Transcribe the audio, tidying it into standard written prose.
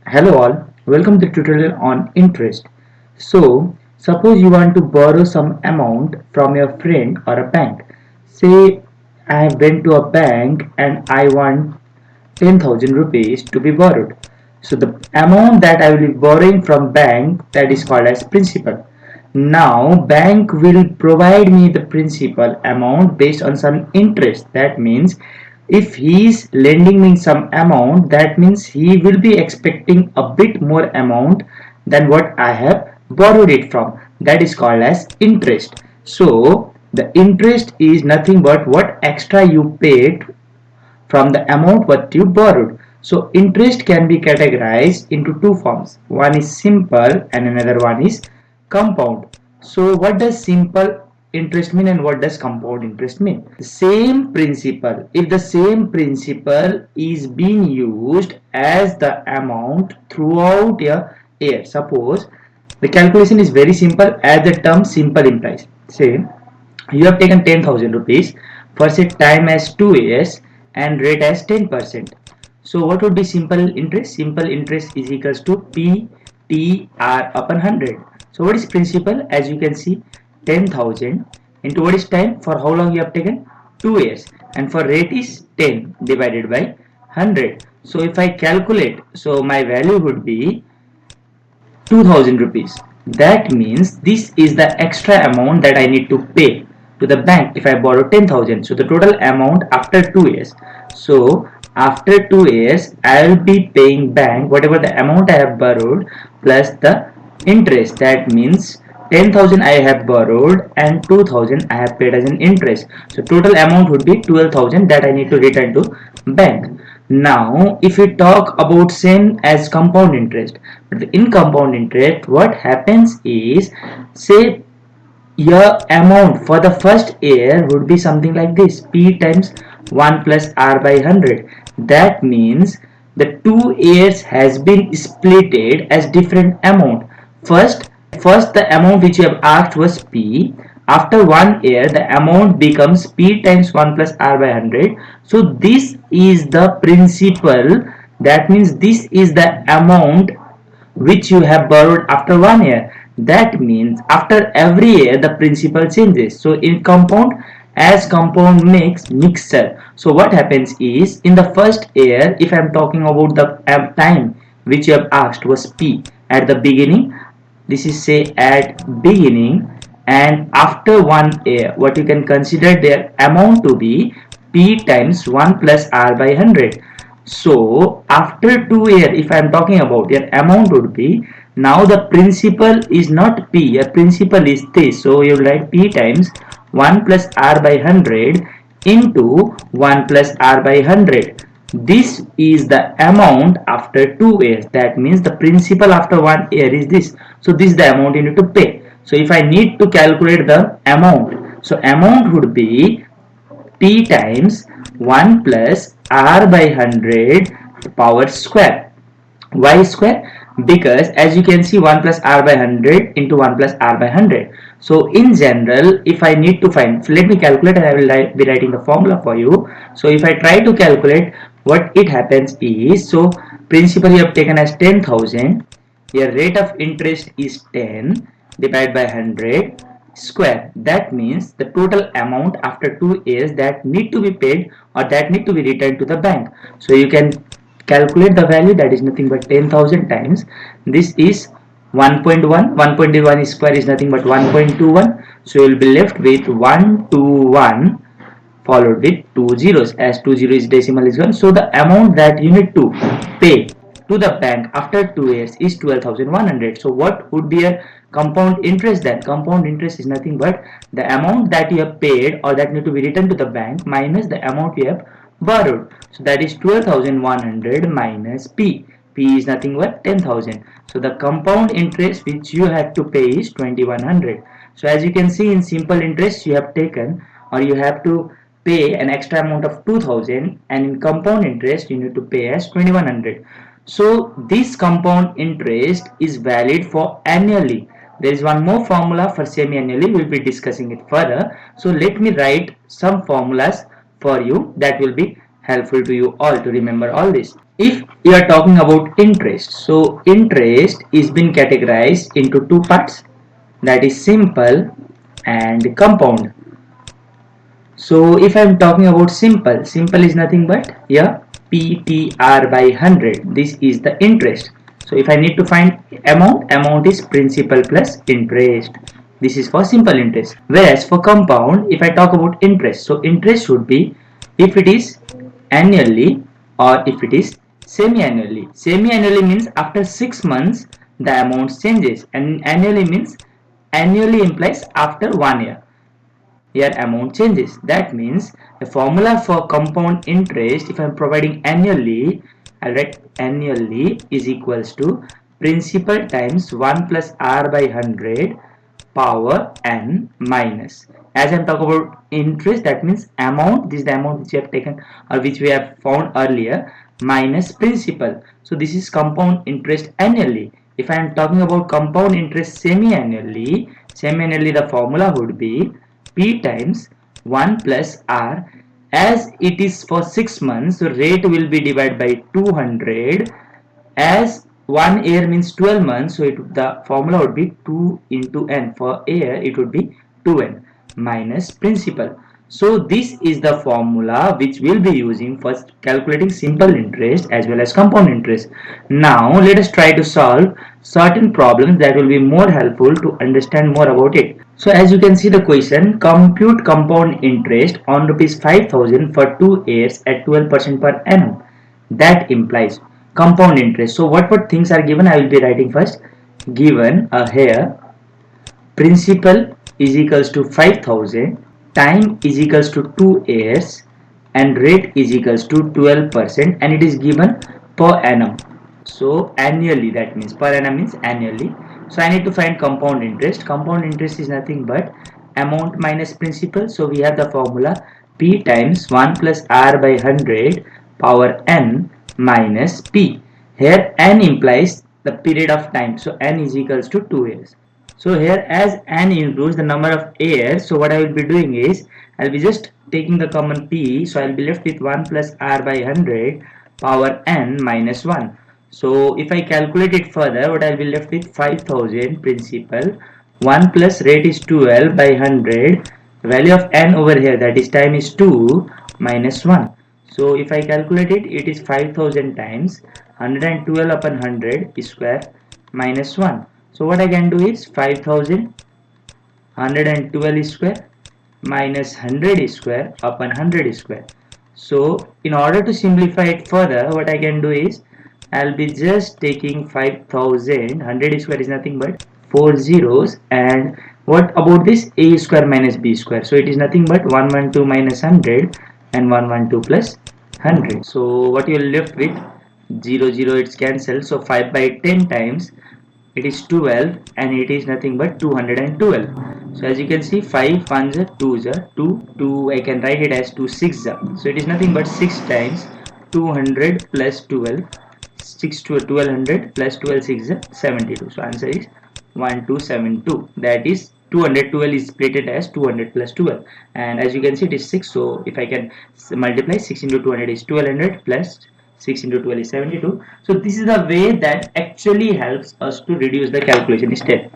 Hello all, welcome to the tutorial on interest. So, suppose you want to borrow some amount from your friend or a bank. Say I went to a bank and I want 10,000 rupees to be borrowed. So the amount that I will be borrowing from bank, that is called as principal. Now bank will provide me the principal amount based on some interest. That means if he is lending me some amount, that means he will be expecting a bit more amount than what I have borrowed it from. That is called as interest. So the interest is nothing but what extra you paid from the amount what you borrowed. So interest can be categorized into two forms. One is simple and another one is compound. So what does simple interest mean and what does compound interest mean? The same principle. If the same principle is being used as the amount throughout a year. Suppose the calculation is very simple as the term simple implies. Say you have taken 10,000 rupees for set time as 2 years and rate as 10%. So what would be simple interest? Simple interest is equals to PTR upon 100. So what is principal? As you can see, 10,000 into what is time? For how long you have taken? 2 years. And for rate is 10 divided by 100. So if I calculate, so my value would be 2000 rupees. That means this is the extra amount that I need to pay to the bank if I borrow 10,000. So the total amount after 2 years. So after 2 years I will be paying bank whatever the amount I have borrowed plus the interest. That means 10,000 I have borrowed and 2,000 I have paid as an interest. So total amount would be 12,000 that I need to return to bank. Now if we talk about same as compound interest, but in compound interest what happens is, say your amount for the first year would be something like this: P times 1 plus R by 100. That means the 2 years has been splitted as different amount. First the amount which you have asked was P. After 1 year the amount becomes P times 1 plus R by 100. So this is the principal. That means this is the amount which you have borrowed after 1 year. That means after every year the principal changes. So in compound, as compound makes mixture. So what happens is, in the first year, if I am talking about the time which you have asked was P at the beginning, this is say at beginning, and after 1 year what you can consider their amount to be P times 1 plus R by 100. So after 2 year, if I am talking about, your amount would be, now the principal is not P, your principal is this. So you write P times 1 plus R by 100 into 1 plus R by 100. This is the amount after 2 years. That means the principal after 1 year is this. So this is the amount you need to pay. So if I need to calculate the amount, so amount would be P times 1 plus R by 100 power square. Why square? Because as you can see, 1 plus R by 100 into 1 plus R by 100. So in general, if I need to find, let me calculate and I will be writing the formula for you. So if I try to calculate, what it happens is, so principal you have taken as 10,000, your rate of interest is 10 divided by 100 square. That means the total amount after 2 years that need to be paid or that need to be returned to the bank. So you can calculate the value, that is nothing but 10,000 times this is 1.1. 1.1 square is nothing but 1.21. So you will be left with 121 followed with two zeros, as two zeros is decimal is 1. So the amount that you need to pay to the bank after 2 years is 12,100. So what would be a compound interest then? Compound interest is nothing but the amount that you have paid or that need to be returned to the bank minus the amount you have borrowed. So that is 12,100 minus P. P is nothing but 10,000. So the compound interest which you have to pay is 2,100. So as you can see, in simple interest you have taken or you have to pay an extra amount of 2,000, and in compound interest you need to pay as 2,100. So this compound interest is valid for annually. There is one more formula for semi-annually. We will be discussing it further. So let me write some formulas for you that will be helpful to you all to remember all this. If you are talking about interest, so interest is been categorized into two parts, that is simple and compound. So if I am talking about simple, simple is nothing but yeah, PTR by 100. This is the interest. So if I need to find amount, amount is principal plus interest. This is for simple interest. Whereas for compound, if I talk about interest, so interest should be if it is annually or if it is semi-annually. Semi-annually means after 6 months the amount changes, and annually means annually implies after 1 year your amount changes. That means the formula for compound interest, if I am providing annually, I'll write annually is equals to principal times 1 plus r by 100 power n minus. As I'm talking about interest, that means amount, this is the amount which we have taken or which we have found earlier, minus principal. So this is compound interest annually. If I am talking about compound interest semi-annually, semi-annually the formula would be P times 1 plus R. As it is for 6 months, so rate will be divided by 200. As 1 year means 12 months, so the formula would be 2 into n. For year, it would be 2n minus principal. So this is the formula which we'll be using for calculating simple interest as well as compound interest. Now let us try to solve certain problems that will be more helpful to understand more about it. So as you can see the question, compute compound interest on rupees 5,000 for 2 years at 12% per annum. That implies compound interest. So what things are given, I will be writing first. Given here, principal is equals to 5,000, time is equals to 2 years, and rate is equals to 12%, and it is given per annum. So annually, that means per annum means annually. So I need to find compound interest. Compound interest is nothing but amount minus principal. So we have the formula P times 1 plus R by 100 power n minus P. Here n implies the period of time. So n is equals to 2 years. So here as n includes the number of years, so what I will be doing is I will be just taking the common P. So I will be left with 1 plus R by 100 power n minus 1. So if I calculate it further, what I will be left with 5,000 principal, 1 plus rate is 12 by 100, value of n over here, that is time is 2 minus 1. So if I calculate it, it is 5,000 times 112 upon 100 square minus 1. So what I can do is 5,000 112 square minus 100 square upon 100 square. So in order to simplify it further, what I can do is I'll be just taking 5,000, 100 square is nothing but 4 zeros, and what about this a square minus b square? So it is nothing but 112 minus 100 and 112 plus 100. So what you are left with, 0 0 it's cancelled, so 5 by 10 times it is 12, and it is nothing but 212. So as you can see, 5 ones are 2s are 2 2, I can write it as 2 6 are. So it is nothing but 6 times 200 plus 12, 6 to 1200 plus 12 6 are 72. So answer is 1272. That is 212 is splitted as 200 plus 12, and as you can see it is 6. So if I can multiply 6 into 200 is 1200 plus 6 into 12 is 72. So this is the way that actually helps us to reduce the calculation step.